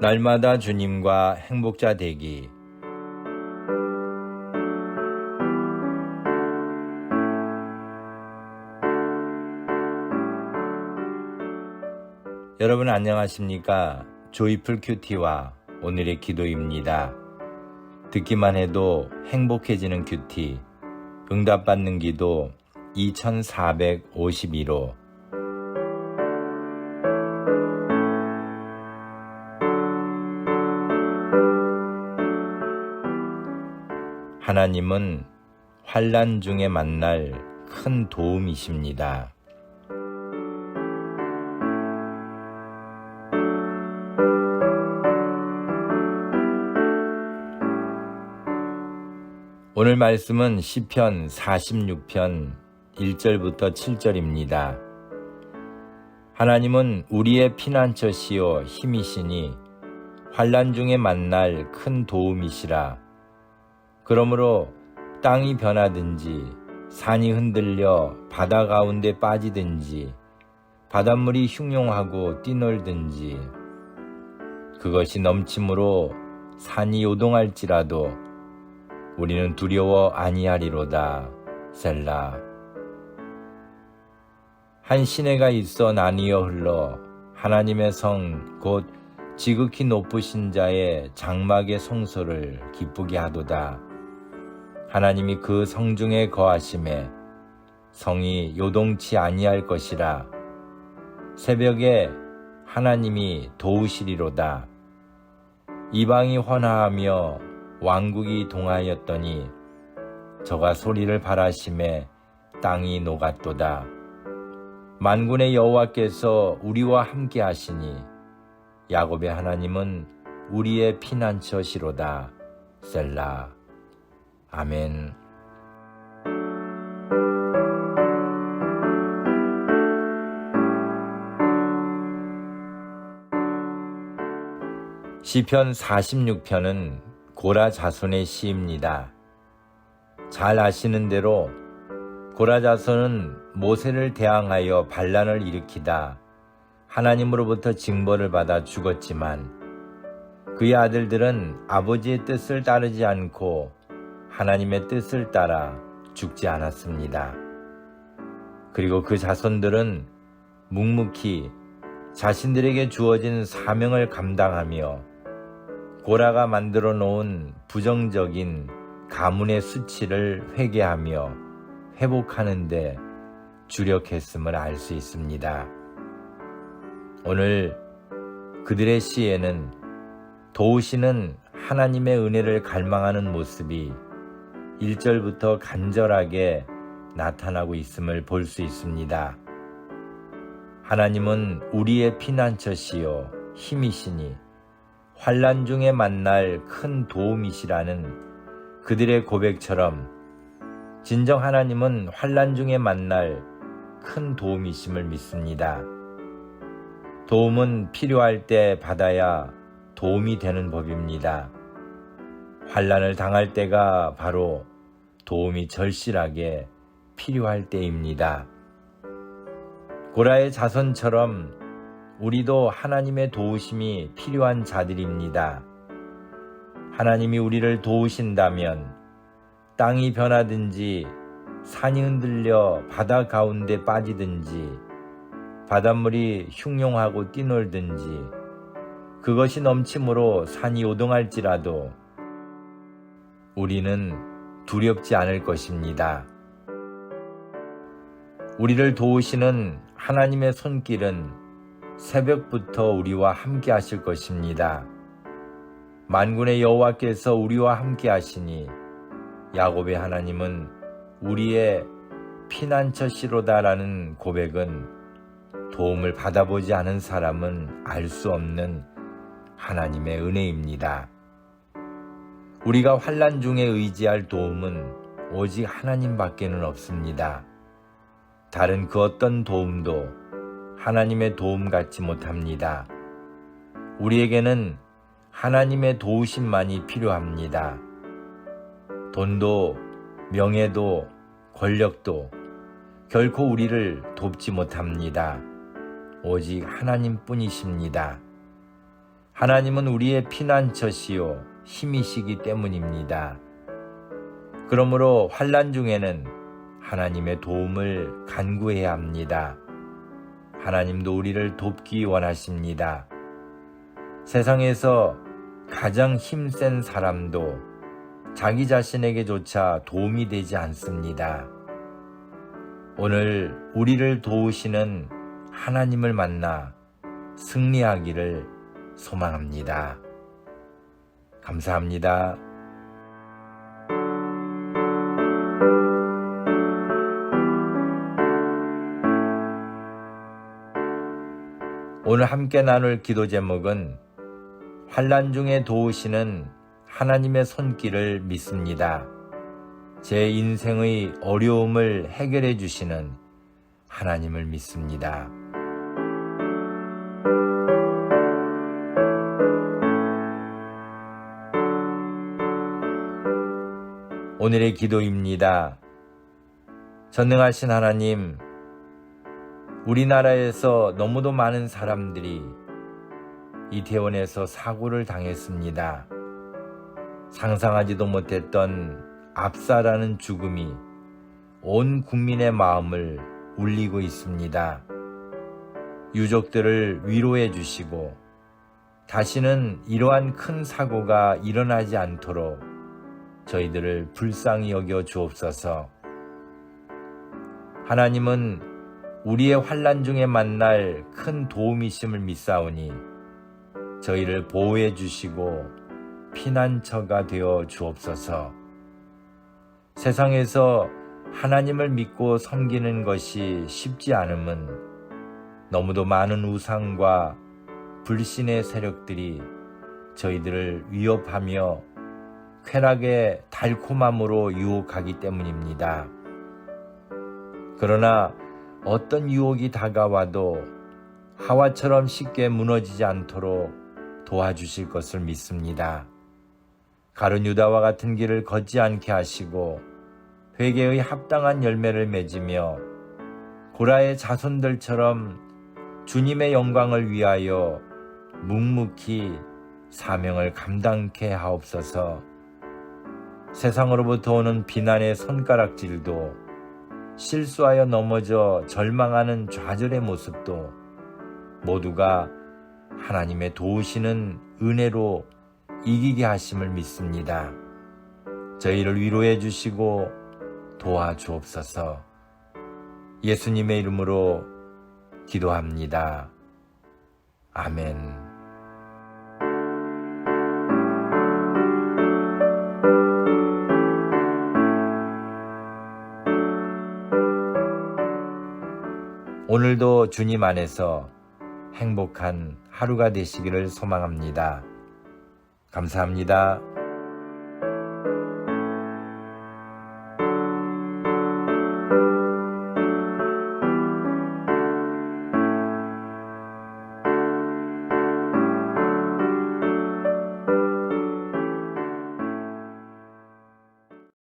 날마다 주님과 행복자 되기. 여러분 안녕하십니까? 조이풀 큐티와 오늘의 기도입니다. 듣기만 해도 행복해지는 큐티, 응답받는 기도 2452호. 하나님은 환난 중에 만날 큰 도움이십니다. 오늘 말씀은 시편 46편 1절부터 7절입니다. 하나님은 우리의 피난처시요 힘이시니 환난 중에 만날 큰 도움이시라. 그러므로 땅이 변하든지 산이 흔들려 바다 가운데 빠지든지 바닷물이 흉용하고 뛰놀든지 그것이 넘침으로 산이 요동할지라도 우리는 두려워 아니하리로다. 셀라. 한 시내가 있어 나뉘어 흘러 하나님의 성 곧 지극히 높으신 자의 장막의 성소를 기쁘게 하도다. 하나님이 그 성중에 거하심에 성이 요동치 아니할 것이라. 새벽에 하나님이 도우시리로다. 이방이 헌화하며 왕국이 동하였더니 저가 소리를 발하심에 땅이 녹았도다. 만군의 여호와께서 우리와 함께 하시니 야곱의 하나님은 우리의 피난처시로다. 셀라. 아멘. 시편 46편은 고라 자손의 시입니다. 잘 아시는 대로 고라 자손은 모세를 대항하여 반란을 일으키다 하나님으로부터 징벌을 받아 죽었지만 그의 아들들은 아버지의 뜻을 따르지 않고 하나님의 뜻을 따라 죽지 않았습니다. 그리고 그 자손들은 묵묵히 자신들에게 주어진 사명을 감당하며 고라가 만들어 놓은 부정적인 가문의 수치를 회개하며 회복하는 데 주력했음을 알 수 있습니다. 오늘 그들의 시에는 도우시는 하나님의 은혜를 갈망하는 모습이 1절부터 간절하게 나타나고 있음을 볼 수 있습니다. 하나님은 우리의 피난처시요 힘이시니 환난 중에 만날 큰 도움이시라는 그들의 고백처럼 진정 하나님은 환난 중에 만날 큰 도움이심을 믿습니다. 도움은 필요할 때 받아야 도움이 되는 법입니다. 환난을 당할 때가 바로 도움이 절실하게 필요할 때입니다. 고라의 자손처럼 우리도 하나님의 도우심이 필요한 자들입니다. 하나님이 우리를 도우신다면 땅이 변하든지 산이 흔들려 바다 가운데 빠지든지 바닷물이 흉용하고 뛰놀든지 그것이 넘침으로 산이 요동할지라도 우리는 두렵지 않을 것입니다. 우리를 도우시는 하나님의 손길은 새벽부터 우리와 함께 하실 것입니다. 만군의 여호와께서 우리와 함께 하시니 야곱의 하나님은 우리의 피난처시로다라는 고백은 도움을 받아보지 않은 사람은 알 수 없는 하나님의 은혜입니다. 우리가 환난 중에 의지할 도움은 오직 하나님밖에는 없습니다. 다른 그 어떤 도움도 하나님의 도움 같지 못합니다. 우리에게는 하나님의 도우심만이 필요합니다. 돈도 명예도 권력도 결코 우리를 돕지 못합니다. 오직 하나님뿐이십니다. 하나님은 우리의 피난처시요 힘이시기 때문입니다. 그러므로 환난 중에는 하나님의 도움을 간구해야 합니다. 하나님도 우리를 돕기 원하십니다. 세상에서 가장 힘센 사람도 자기 자신에게조차 도움이 되지 않습니다. 오늘 우리를 도우시는 하나님을 만나 승리하기를 소망합니다. 감사합니다. 오늘 함께 나눌 기도 제목은 환난 중에 도우시는 하나님의 손길을 믿습니다. 제 인생의 어려움을 해결해 주시는 하나님을 믿습니다. 오늘의 기도입니다. 전능하신 하나님, 우리나라에서 너무도 많은 사람들이 이태원에서 사고를 당했습니다. 상상하지도 못했던 압사라는 죽음이 온 국민의 마음을 울리고 있습니다. 유족들을 위로해 주시고 다시는 이러한 큰 사고가 일어나지 않도록 저희들을 불쌍히 여겨 주옵소서. 하나님은 우리의 환난 중에 만날 큰 도움이심을 믿사오니 저희를 보호해 주시고 피난처가 되어 주옵소서. 세상에서 하나님을 믿고 섬기는 것이 쉽지 않음은 너무도 많은 우상과 불신의 세력들이 저희들을 위협하며 쾌락의 달콤함으로 유혹하기 때문입니다. 그러나 어떤 유혹이 다가와도 하와처럼 쉽게 무너지지 않도록 도와주실 것을 믿습니다. 가룟 유다와 같은 길을 걷지 않게 하시고 회개의 합당한 열매를 맺으며 고라의 자손들처럼 주님의 영광을 위하여 묵묵히 사명을 감당케 하옵소서. 세상으로부터 오는 비난의 손가락질도 실수하여 넘어져 절망하는 좌절의 모습도 모두가 하나님의 도우시는 은혜로 이기게 하심을 믿습니다. 저희를 위로해 주시고 도와주옵소서. 예수님의 이름으로 기도합니다. 아멘. 오늘도 주님 안에서 행복한 하루가 되시기를 소망합니다. 감사합니다.